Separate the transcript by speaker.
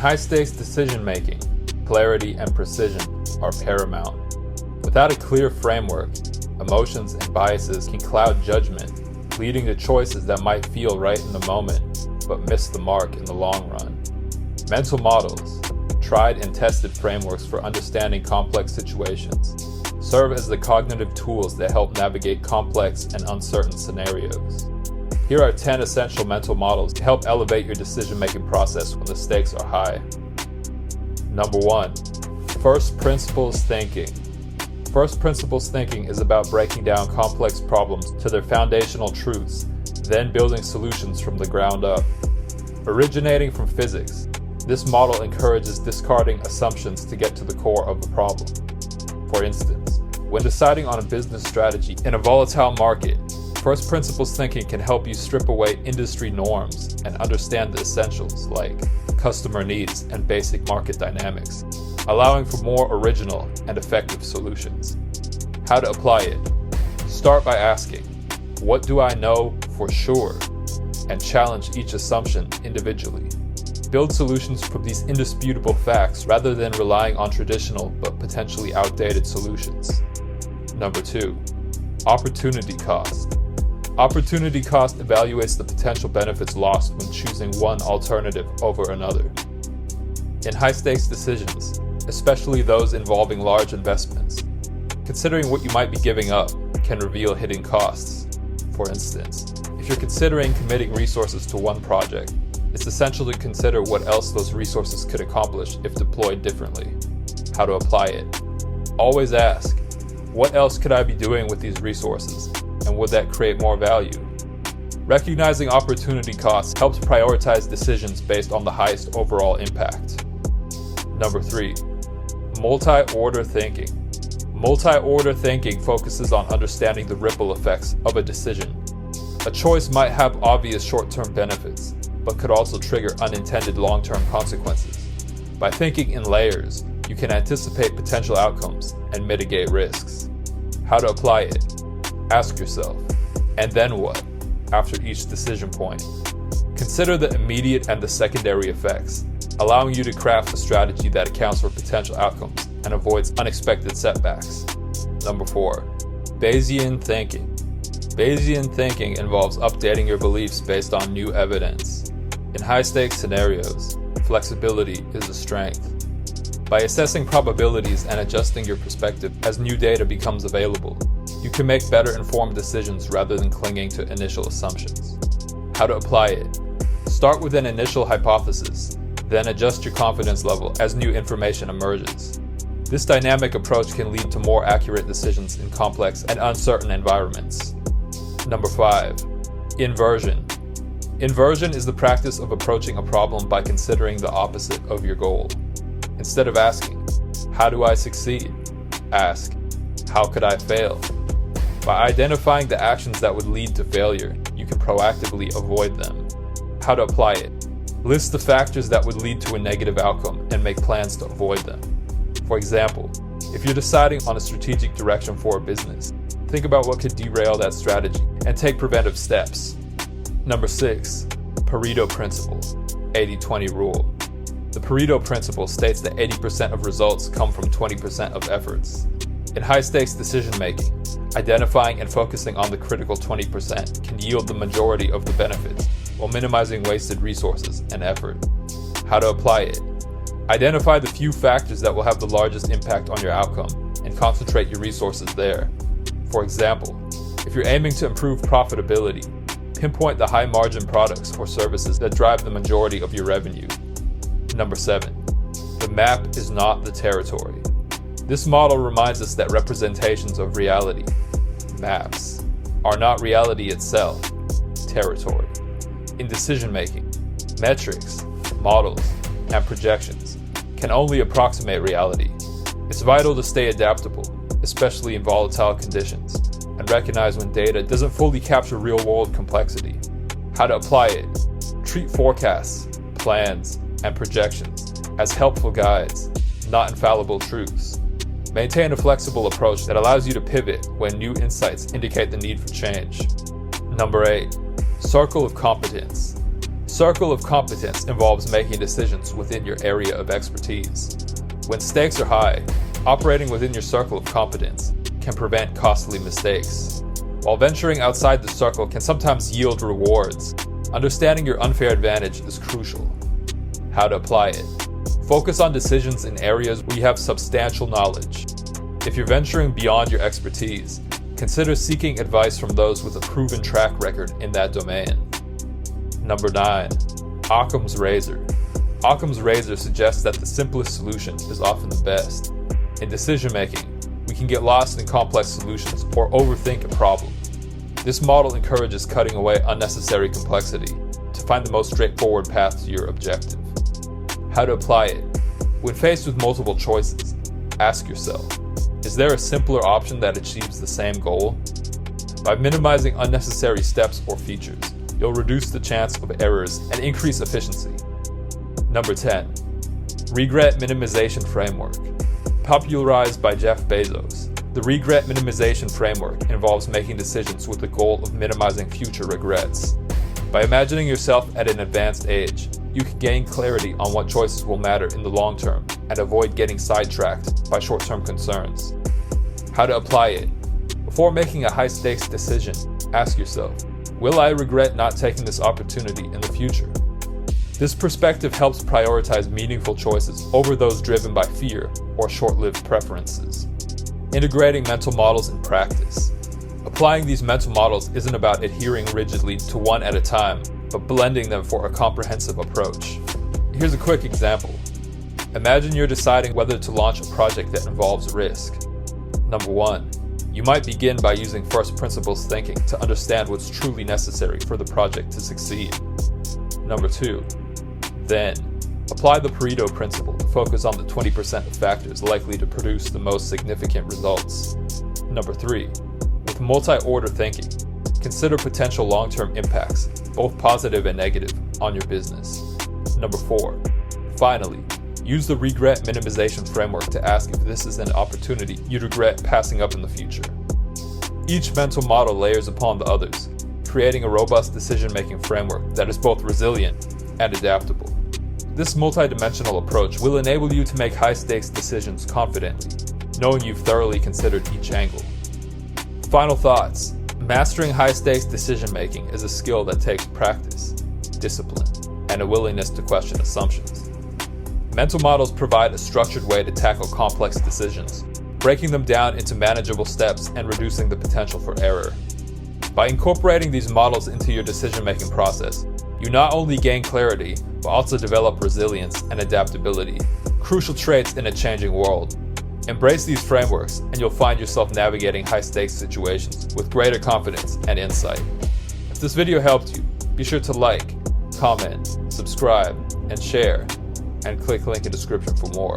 Speaker 1: high-stakes decision-making, clarity and precision are paramount. Without a clear framework, emotions and biases can cloud judgment, leading to choices that might feel right in the moment, but miss the mark in the long run. Mental models, tried and tested frameworks for understanding complex situations, serve as the cognitive tools that help navigate complex and uncertain scenarios. Here are 10 essential mental models to help elevate your decision-making process when the stakes are high. Number 1. First principles thinking. First principles thinking is about breaking down complex problems to their foundational truths, then building solutions from the ground up. Originating from physics, this model encourages discarding assumptions to get to the core of the problem. For instance, when deciding on a business strategy in a volatile market, first principles thinking can help you strip away industry norms and understand the essentials like customer needs and basic market dynamics, allowing for more original and effective solutions. How to apply it? Start by asking, what do I know for sure? And challenge each assumption individually. Build solutions from these indisputable facts rather than relying on traditional but potentially outdated solutions. Number 2. Opportunity cost. Opportunity cost evaluates the potential benefits lost when choosing one alternative over another. In high-stakes decisions, especially those involving large investments, considering what you might be giving up can reveal hidden costs. For instance, if you're considering committing resources to one project, it's essential to consider what else those resources could accomplish if deployed differently. How to apply it? Always ask, what else could I be doing with these resources, and would that create more value? Recognizing opportunity costs helps prioritize decisions based on the highest overall impact. Number 3. Multi-order thinking. Multi-order thinking focuses on understanding the ripple effects of a decision. A choice might have obvious short-term benefits, but could also trigger unintended long-term consequences. By thinking in layers, you can anticipate potential outcomes and mitigate risks. How to apply it? Ask yourself, and then what? After each decision point. Consider the immediate and the secondary effects, allowing you to craft a strategy that accounts for potential outcomes and avoids unexpected setbacks. Number 4. Bayesian thinking. Bayesian thinking involves updating your beliefs based on new evidence. In high-stakes scenarios, flexibility is a strength. By assessing probabilities and adjusting your perspective as new data becomes available, you can make better informed decisions rather than clinging to initial assumptions. How to apply it? Start with an initial hypothesis, then adjust your confidence level as new information emerges. This dynamic approach can lead to more accurate decisions in complex and uncertain environments. Number 5. Inversion. Inversion is the practice of approaching a problem by considering the opposite of your goal. Instead of asking, how do I succeed? Ask, how could I fail? By identifying the actions that would lead to failure, you can proactively avoid them. How to apply it? List the factors that would lead to a negative outcome and make plans to avoid them. For example, if you're deciding on a strategic direction for a business, think about what could derail that strategy and take preventive steps. Number 6. Pareto Principle, 80-20 Rule. The Pareto Principle states that 80% of results come from 20% of efforts. In high-stakes decision-making, identifying and focusing on the critical 20% can yield the majority of the benefits, while minimizing wasted resources and effort. How to apply it? Identify the few factors that will have the largest impact on your outcome and concentrate your resources there. For example, if you're aiming to improve profitability, pinpoint the high-margin products or services that drive the majority of your revenue. Number 7. The map is not the territory. This model reminds us that representations of reality, maps, are not reality itself, territory. In decision-making, metrics, models, and projections can only approximate reality. It's vital to stay adaptable, especially in volatile conditions, and recognize when data doesn't fully capture real-world complexity. How to apply it? Treat forecasts, plans, and projections as helpful guides, not infallible truths. Maintain a flexible approach that allows you to pivot when new insights indicate the need for change. Number 8. Circle of competence. Circle of competence involves making decisions within your area of expertise. When stakes are high, operating within your circle of competence can prevent costly mistakes. While venturing outside the circle can sometimes yield rewards, understanding your unfair advantage is crucial. How to apply it. Focus on decisions in areas where you have substantial knowledge. If you're venturing beyond your expertise, consider seeking advice from those with a proven track record in that domain. Number 9. Occam's razor. Occam's razor suggests that the simplest solution is often the best. In decision making, we can get lost in complex solutions or overthink a problem. This model encourages cutting away unnecessary complexity to find the most straightforward path to your objective. How to apply it. When faced with multiple choices, ask yourself, is there a simpler option that achieves the same goal? By minimizing unnecessary steps or features, you'll reduce the chance of errors and increase efficiency. Number 10. Regret minimization framework. Popularized by Jeff Bezos, the regret minimization framework involves making decisions with the goal of minimizing future regrets. By imagining yourself at an advanced age, you can gain clarity on what choices will matter in the long term and avoid getting sidetracked by short-term concerns. How to apply it. Before making a high-stakes decision, ask yourself, will I regret not taking this opportunity in the future? This perspective helps prioritize meaningful choices over those driven by fear or short-lived preferences. Integrating mental models in practice. Applying these mental models isn't about adhering rigidly to one at a time, but blending them for a comprehensive approach. Here's a quick example. Imagine you're deciding whether to launch a project that involves risk. Number 1. You might begin by using first principles thinking to understand what's truly necessary for the project to succeed. Number 2. Then, apply the Pareto principle to focus on the 20% of factors likely to produce the most significant results. Number 3. With multi-order thinking, consider potential long-term impacts, both positive and negative, on your business. Number 4. Finally, use the regret minimization framework to ask if this is an opportunity you'd regret passing up in the future. Each mental model layers upon the others, creating a robust decision-making framework that is both resilient and adaptable. This multidimensional approach will enable you to make high-stakes decisions confidently, knowing you've thoroughly considered each angle. Final thoughts. Mastering high-stakes decision-making is a skill that takes practice, discipline, and a willingness to question assumptions. Mental models provide a structured way to tackle complex decisions, breaking them down into manageable steps and reducing the potential for error. By incorporating these models into your decision-making process, you not only gain clarity, but also develop resilience and adaptability, crucial traits in a changing world. Embrace these frameworks, and you'll find yourself navigating high-stakes situations with greater confidence and insight. If this video helped you, be sure to like, comment, subscribe, and share, and click link in description for more.